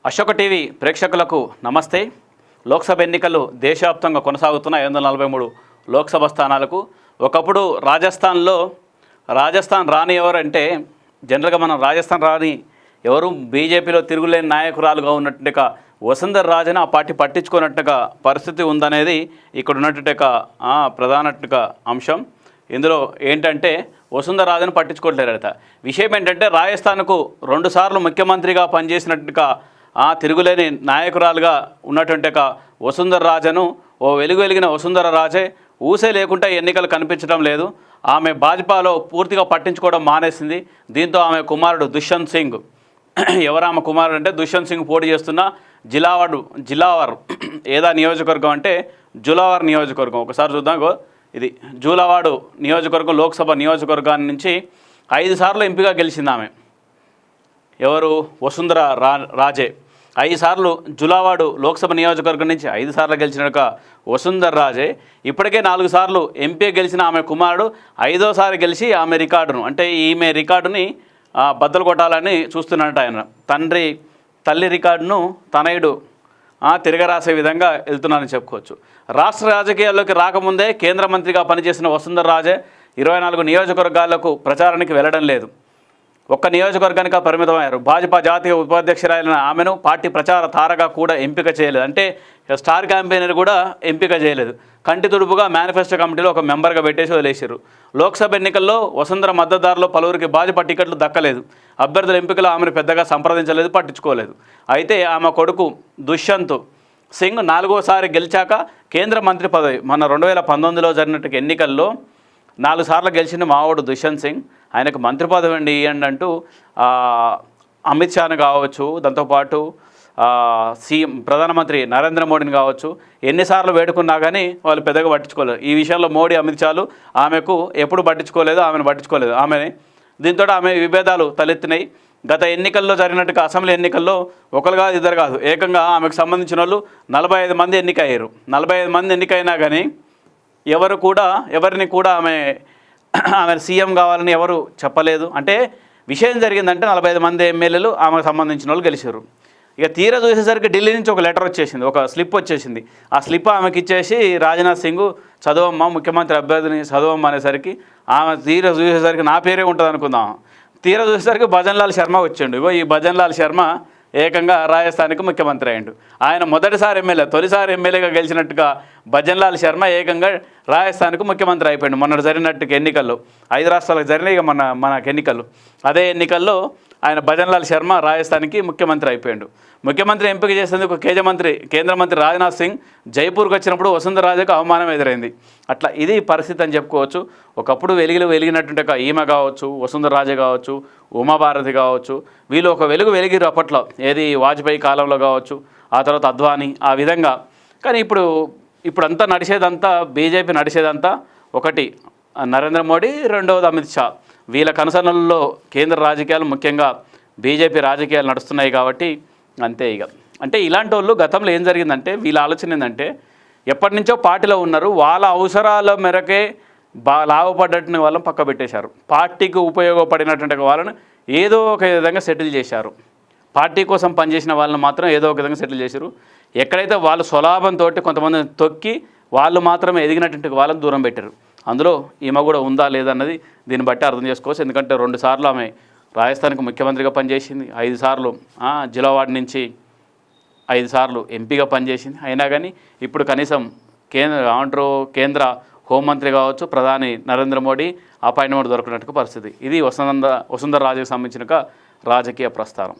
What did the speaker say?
Ashoka TV ప్రేక్షకులకు నమస్తే. లోక్సభ ఎన్నికలు దేశవ్యాప్తంగా కొనసాగుతున్న 543 లోక్సభ స్థానాలకు ఒకప్పుడు రాజస్థాన్ రాని ఎవరంటే జనరల్గా మనం రాజస్థాన్ రాని ఎవరు బీజేపీలో తిరుగులేని నాయకురాలుగా ఉన్నట్టుగా వసుంధర రాజేని ఆ పార్టీ పట్టించుకున్నట్టుగా పరిస్థితి ఉందనేది ఇక్కడ ఉన్నట్టుగా ప్రధానట్టుగా అంశం. ఇందులో ఏంటంటే వసుంధర రాజేని పట్టించుకోవట్లేరట. విషయం ఏంటంటే రాజస్థాన్కు 2 సార్లు ముఖ్యమంత్రిగా పనిచేసినట్టుగా తిరుగులేని నాయకురాలుగా ఉన్నటువంటి వసుంధర రాజేను ఓ వెలిగిన వసుంధర రాజే ఊసే లేకుండా ఎన్నికలు కనిపించడం లేదు. ఆమె భాజపాలో పూర్తిగా పట్టించుకోవడం మానేసింది. దీంతో ఆమె కుమారుడు దుష్యంత్ సింగ్, ఎవరామె కుమారుడు అంటే దుష్యంత్ సింగ్ పోటీ చేస్తున్న జిలావర్ ఏదా నియోజకవర్గం అంటే జులావర్ నియోజకవర్గం. ఒకసారి చూద్దాం. ఇది జూలవాడు నియోజకవర్గం లోక్సభ నియోజకవర్గాన్ని నుంచి 5 సార్లు ఎంపీగా గెలిచింది ఆమె. ఎవరు? వసుంధర రాజే 5 సార్లు జులావాడు లోక్సభ నియోజకవర్గం నుంచి 5 సార్లు గెలిచిన వసుంధర రాజే ఇప్పటికే 4 సార్లు ఎంపీ గెలిచిన ఆమె కుమారుడు 5వ సారి గెలిచి ఆమె రికార్డును అంటే ఈమె రికార్డుని బద్దలు కొట్టాలని చూస్తున్నట్టు ఆయన. తల్లి రికార్డును తనయుడు తిరగరాసే విధంగా వెళ్తున్నారని చెప్పుకోవచ్చు. రాష్ట్ర రాజకీయాల్లోకి రాకముందే కేంద్ర మంత్రిగా పనిచేసిన వసుంధర రాజే 24 నియోజకవర్గాలకు ప్రచారానికి వెళ్ళడం లేదు. ఒక్క నియోజకవర్గానికి పరిమితమయ్యారు. భాజపా జాతీయ ఉపాధ్యక్షురాలైన ఆమెను పార్టీ ప్రచార తారగా కూడా ఎంపిక చేయలేదు. అంటే స్టార్ క్యాంపెయినర్ కూడా ఎంపిక చేయలేదు. కంటి తుడుపుగా మేనిఫెస్టో కమిటీలో ఒక మెంబర్గా పెట్టేసి వదిలేశారు. లోక్సభ ఎన్నికల్లో వసుంధర మద్దతుదారులు పలువురికి భాజపా టికెట్లు దక్కలేదు. అభ్యర్థుల ఎంపికలో ఆమెను పెద్దగా సంప్రదించలేదు, పట్టించుకోలేదు. అయితే ఆమె కొడుకు దుష్యంత్ సింగ్ 4వసారి గెలిచాక కేంద్ర మంత్రి పదవి మన 2019లో జరిగినట్టు ఎన్నికల్లో 4 సార్లు గెలిచిన మావోడు దుష్యంత్ సింగ్ ఆయనకు మంత్రి పదవి ఇవ్వండి అంటూ అమిత్ షాను కావచ్చు, దాంతోపాటు ప్రధానమంత్రి నరేంద్ర మోడీని కావచ్చు ఎన్నిసార్లు వేడుకున్నా కానీ వాళ్ళు పెద్దగా పట్టించుకోలేదు. ఈ విషయంలో మోడీ అమిత్ షాలు ఆమెకు ఎప్పుడు ఆమెను పట్టించుకోలేదు. దీంతో ఆమె విభేదాలు తలెత్తినాయి. గత ఎన్నికల్లో జరిగినట్టుగా అసెంబ్లీ ఎన్నికల్లో ఒకరు కాదు, ఇద్దరు కాదు, ఏకంగా ఆమెకు సంబంధించిన వాళ్ళు 45 మంది ఎన్నికయ్యారు. 45 మంది ఎన్నికైనా కానీ ఎవరిని కూడా ఆమె సీఎం కావాలని ఎవరు చెప్పలేదు. అంటే విషయం జరిగిందంటే 45 మంది ఎమ్మెల్యేలు ఆమెకు సంబంధించిన వాళ్ళు గెలిచారు. ఇక తీరా చూసేసరికి ఢిల్లీ నుంచి ఒక లెటర్ వచ్చేసింది, ఒక స్లిప్ వచ్చేసింది. ఆ స్లిప్ ఆమెకి ఇచ్చేసి రాజ్నాథ్ సింగ్ చదవమ్మ, ముఖ్యమంత్రి అభ్యర్థిని చదవమ్మ అనేసరికి ఆమె తీరా చూసేసరికి నా పేరే ఉంటుంది అనుకుందాం. తీరా చూసేసరికి భజన్లాల్ శర్మ వచ్చిండు. ఈ భజన్లాల్ శర్మ ఏకంగా రాజస్థాన్కి ముఖ్యమంత్రి అయ్యిండు. ఆయన తొలిసారి ఎమ్మెల్యేగా గెలిచినట్టుగా భజన్లాల్ శర్మ ఏకంగా రాజస్థాన్కు ముఖ్యమంత్రి అయిపోయాడు. మొన్న జరిగినట్టుగా ఎన్నికల్లో 5 రాష్ట్రాలకు జరిగినాయి. ఇక మనకు ఎన్నికలు అదే ఎన్నికల్లో ఆయన భజన్లాల్ శర్మ రాజస్థాన్కి ముఖ్యమంత్రి అయిపోయాడు. ముఖ్యమంత్రి ఎంపిక చేసేందుకు కేంద్ర మంత్రి రాజ్నాథ్ సింగ్ జైపూర్కి వచ్చినప్పుడు వసుంధర రాజేకు అవమానం ఎదురైంది. అట్లా ఇది పరిస్థితి అని చెప్పుకోవచ్చు. ఒకప్పుడు వెలిగినటువంటి ఈమె కావచ్చు, వసుంధర రాజే కావచ్చు, ఉమాభారతి కావచ్చు, వీళ్ళు ఒక వెలిగిరు అప్పట్లో. ఏది వాజ్పేయి కాలంలో కావచ్చు, ఆ తర్వాత అద్వానీ, ఆ విధంగా. కానీ ఇప్పుడంతా నడిచేదంతా బీజేపీ నడిచేదంతా ఒకటి నరేంద్ర మోడీ, రెండవది అమిత్ షా. వీళ్ళ కనుసరణల్లో కేంద్ర రాజకీయాలు ముఖ్యంగా బీజేపీ రాజకీయాలు నడుస్తున్నాయి కాబట్టి అంతే. అంటే ఇలాంటి వాళ్ళు గతంలో ఏం జరిగిందంటే వీళ్ళ ఆలోచన ఏంటంటే ఎప్పటి నుంచో పార్టీలో ఉన్నారు, వాళ్ళ అవసరాల మేరకే లాభపడ్డట్టు వాళ్ళని పక్క పెట్టేశారు. పార్టీకి ఉపయోగపడినటువంటి వాళ్ళని ఏదో ఒక విధంగా సెటిల్ చేశారు. పార్టీ కోసం పనిచేసిన వాళ్ళని మాత్రం ఏదో ఒక విధంగా సెటిల్ చేశారు. ఎక్కడైతే వాళ్ళు స్వలాభంతో కొంతమందిని తొక్కి వాళ్ళు మాత్రమే ఎదిగినటువంటి వాళ్ళని దూరం పెట్టారు. అందులో ఈమె కూడా ఉందా లేదన్నది దీన్ని బట్టి అర్థం చేసుకోవచ్చు. ఎందుకంటే 2 సార్లు ఆమె రాజస్థాన్కి ముఖ్యమంత్రిగా పనిచేసింది, 5 సార్లు జిలావాడ్ నుంచి 5 సార్లు ఎంపీగా పనిచేసింది. అయినా కానీ ఇప్పుడు కనీసం కేంద్ర హోంమంత్రి కావచ్చు, ప్రధాని నరేంద్ర మోడీ అపాయింట్మెంట్ దొరకనట్టుగా పరిస్థితి. ఇది వసుంధర రాజేకి సంబంధించిన రాజకీయ ప్రస్థానం.